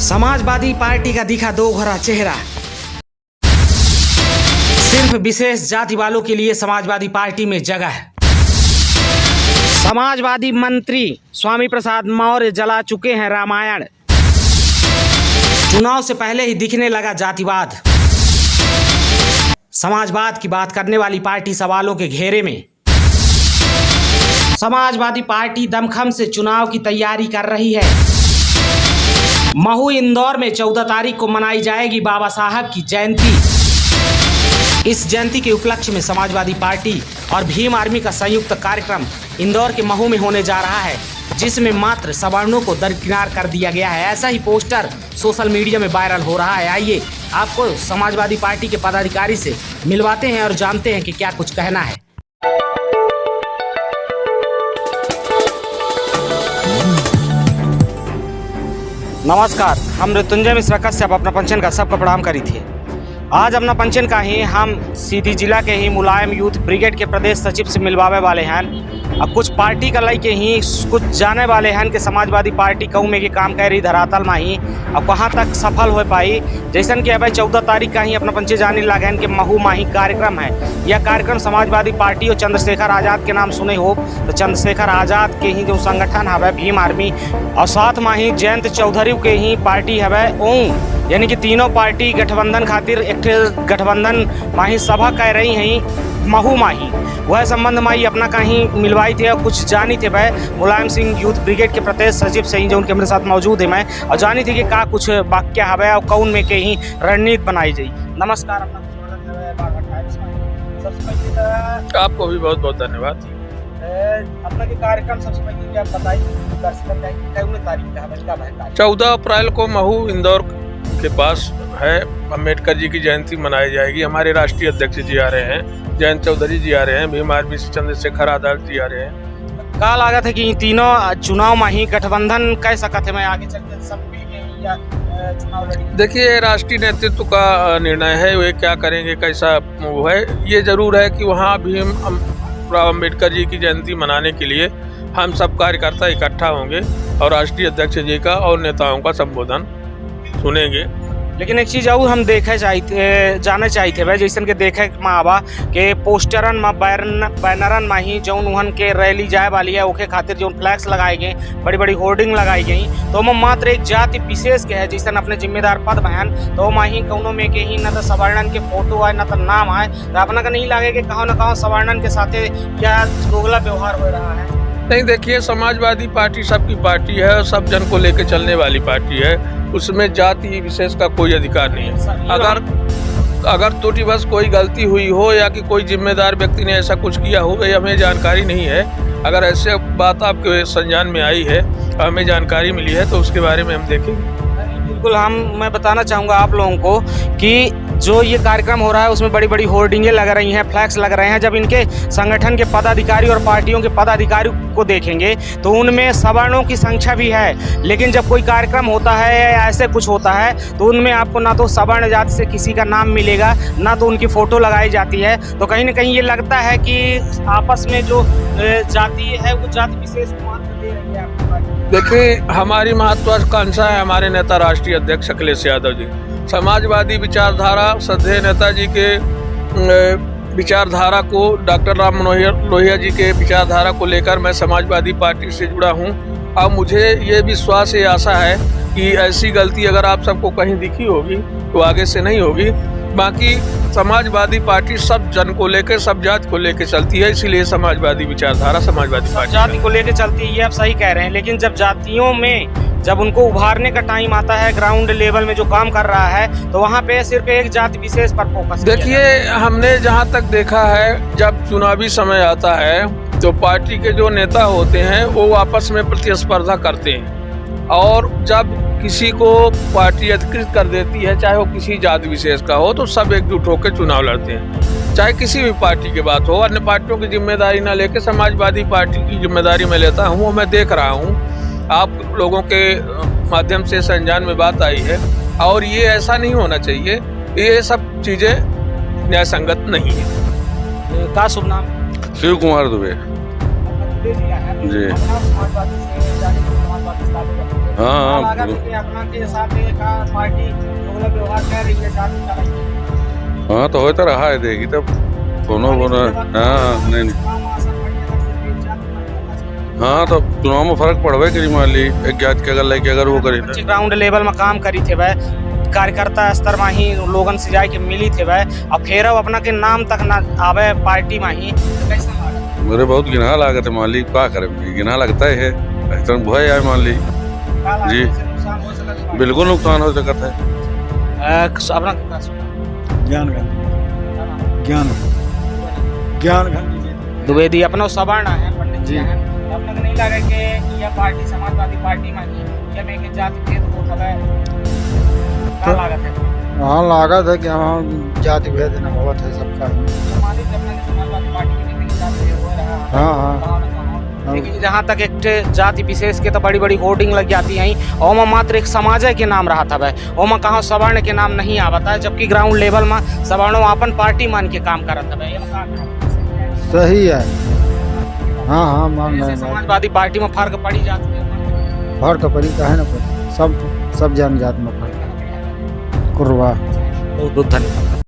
Samajwadi party का दिखा दोघरा चेहरा। सिर्फ विशेष जाति वालों के लिए समाजवादी पार्टी में जगह। समाजवादी मंत्री स्वामी प्रसाद मौर्य जला चुके हैं रामायण। चुनाव से पहले ही दिखने लगा जातिवाद। समाजवाद की बात करने वाली पार्टी सवालों के घेरे में। समाजवादी पार्टी दमखम से चुनाव की तैयारी कर रही है। महू इंदौर में 14 तारीख को मनाई जाएगी बाबा साहब की जयंती। इस जयंती के उपलक्ष्य में समाजवादी पार्टी और भीम आर्मी का संयुक्त कार्यक्रम इंदौर के महू में होने जा रहा है, जिसमें मात्र सवर्णों को दरकिनार कर दिया गया है। ऐसा ही पोस्टर सोशल मीडिया में वायरल हो रहा है। आइए आपको समाजवादी पार्टी के पदाधिकारी से मिलवाते हैं और जानते हैं कि क्या कुछ कहना है। नमस्कार, हम मृत्युंजय मिश्रा कश्यप अपना पंचन का सबका प्रणाम करी थे। आज अपना पंचन का ही हम सीधी जिला के ही मुलायम यूथ ब्रिगेड के प्रदेश सचिव से मिलवावे वाले हैं। अब कुछ पार्टी का लई के ही कुछ जाने वाले हैं कि समाजवादी पार्टी कहूँ में कि काम कर रही धरातल में ही अब कहाँ तक सफल हो पाई। जैसन कि अब 14 तारीख का ही अपना पंचे जाने लगे कि महू माही कार्यक्रम है। यह कार्यक्रम समाजवादी पार्टी और चंद्रशेखर आज़ाद के नाम सुने हो तो चंद्रशेखर आज़ाद के ही जो संगठन है भीम आर्मी और साथ में ही जयंत चौधरी के ही पार्टी है ओम, यानी कि तीनों पार्टी गठबंधन खातिर एक गठबंधन माही सभा कह रही हैं महू माही। वह संबंध माही अपना कहीं मिलवाई थे और कुछ जानी थे वह मुलायम सिंह यूथ ब्रिगेड के प्रदेश सचिव से ही जो उनके मेरे साथ मौजूद है मैं और जानी थी कि का कुछ वाक्य है और कौन में के ही रणनीति बनाई जाए। नमस्कार, अपना सबसे पहले आपको भी बहुत बहुत धन्यवाद। अपना के कार्यक्रम सबसे पहले क्या बताइए। 14 अप्रैल को महू इंदौर के पास है अम्बेडकर जी की जयंती मनाई जाएगी। हमारे राष्ट्रीय अध्यक्ष जी आ रहे हैं, जयंत चौधरी जी आ रहे हैं, भीम आर्मी से चंद्रशेखर आज़ाद जी आ रहे हैं। का लागत है कि तीनों चुनाव में ही गठबंधन कह सकते हैं मैं आगे चलकर सब मिलके या चुनाव लड़ेंगे। देखिए, राष्ट्रीय नेतृत्व का निर्णय है, वे क्या करेंगे कैसा वो है। ये जरूर है कि वहाँ भीम अम्बेडकर जी की जयंती मनाने के लिए हम सब कार्यकर्ता इकट्ठा होंगे और राष्ट्रीय अध्यक्ष जी का और नेताओं का संबोधन सुनेंगे। लेकिन एक चीज़ और हम देखे जाने चाहिए भाई, जैसन के देखे मावा के पोस्टरन में बैनरन में ही जो उहन के रैली जाए वाली है ओके खातिर जो फ्लैक्स लगाए गए, बड़ी बड़ी होर्डिंग लगाई गई, तो वो मात्र एक जाति विशेष के है जैसन अपने जिम्मेदार पद बहन तो माही कौनों में के ही न तो सवर्णन के फोटो है न तो नाम है, तो अपना का नहीं लगे कि कहाँ न कहाँ सवर्णन के साथ क्या दोगला व्यवहार हो रहा है। नहीं, देखिए, समाजवादी पार्टी सबकी पार्टी है और सब जन को लेकर चलने वाली पार्टी है। उसमें जाति विशेष का कोई अधिकार नहीं है। अगर त्रुटि बस कोई गलती हुई हो या कि कोई जिम्मेदार व्यक्ति ने ऐसा कुछ किया हो ये हमें जानकारी नहीं है। अगर ऐसे बात आपके संज्ञान में आई है और हमें जानकारी मिली है तो उसके बारे में हम देखेंगे। बिल्कुल, मैं बताना चाहूँगा आप लोगों को कि जो ये कार्यक्रम हो रहा है उसमें बड़ी बड़ी होर्डिंगें लग रही हैं, फ्लैक्स लग रहे हैं। जब इनके संगठन के पदाधिकारी और पार्टियों के पदाधिकारी को देखेंगे तो उनमें सवर्णों की संख्या भी है, लेकिन जब कोई कार्यक्रम होता है या ऐसे कुछ होता है तो उनमें आपको ना तो सवर्ण जाति से किसी का नाम मिलेगा ना तो उनकी फ़ोटो लगाई जाती है। तो कहीं ना कहीं ये लगता है कि आपस में जो जाति है वो जाति विशेष को महत्व दे रही है आपकी पार्टी। देखिए, हमारी महत्वाकांक्षा है हमारे नेता राष्ट्रीय अध्यक्ष अखिलेश यादव जी। समाजवादी विचारधारा श्रद्धेय नेताजी के विचारधारा को, डॉक्टर राम मनोहर लोहिया जी के विचारधारा को लेकर मैं समाजवादी पार्टी से जुड़ा हूं। अब मुझे ये विश्वास ये आशा है कि ऐसी गलती अगर आप सबको कहीं दिखी होगी तो आगे से नहीं होगी। बाकी समाजवादी पार्टी सब जन को लेकर सब जाति को लेकर चलती है, इसीलिए समाजवादी विचारधारा समाजवादी पार्टी जाति को लेकर चलती है। ये आप सही कह रहे हैं, लेकिन जब जातियों में जब उनको उभारने का टाइम आता है ग्राउंड लेवल में जो काम कर रहा है तो वहाँ पे सिर्फ एक जाति विशेष पर फोकस। देखिए, हमने जहाँ तक देखा है जब चुनावी समय आता है तो पार्टी के जो नेता होते हैं वो आपस में प्रतिस्पर्धा करते हैं और जब किसी को पार्टी अधिकृत कर देती है, चाहे वो किसी जाति विशेष का हो, तो सब एकजुट होकर चुनाव लड़ते हैं। चाहे किसी भी पार्टी की बात हो, अन्य पार्टियों की जिम्मेदारी ना लेकर समाजवादी पार्टी की जिम्मेदारी मैं लेता हूँ। वो मैं देख रहा हूँ, आप लोगों के माध्यम से संज्ञान में बात आई है और ये ऐसा नहीं होना चाहिए। ये सब चीज़ें न्याय संगत नहीं है। का शुभ नाम? शिव कुमार दुबे जी। हाँ लागत है कि अपना के साथ एक पार्टी मतलब व्यवहार कर रही है जाति का नहीं। हाँ तो होता रहा है देखी तब दोनों बोना। हाँ नहीं हाँ तो चुनाव में फर्क पड़वे करी मान ली एक जात के अगर लेके अगर वो करी तो। ग्राउंड लेवल में काम करी थे वह कार्यकर्ता स्तर में ही लोगन से जाके मिली थे वह अब फेर अपना के नाम तक ना आवे पार्टी में ही तो कैसा लागत मेरे बहुत गिना लागत है मान ली क्या करे गिना लगता है ऐसा भय आए मान ली जी। नुकसान हो सकता है बिल्कुल नुकसान हो सकता है। अपना ज्ञान गांधी द्विवेदी अपना सवर्ण है पंडित जी हैं अपना को नहीं लगा कि यह पार्टी समाजवादी पार्टी में ही या में के जाति भेद होता है क्या लागत है हाँ लागत है कि हाँ जाति भेद न होत है सबका समाजिक अपना के समाजवादी पार्टी के नहीं जाति भेद हो रहा है हाँ लेकिन जहाँ तक एक जाति विशेष के तो बड़ी बड़ी होर्डिंग लग जाती हैं और में मात्र एक समाज के नाम रहा था वह और में कहाँ सवर्ण के नाम नहीं आवता है जबकि ग्राउंड लेवल में सवर्णों अपन पार्टी मान के काम करता है सही है। हाँ हाँ मान रहे हैं समाजवादी पार्टी में फर्क पड़ी जाती है फर्क पड़ी काहे ना पड़ी सब जनजात में फर्क कुरवा बहुत बहुत धन्यवाद।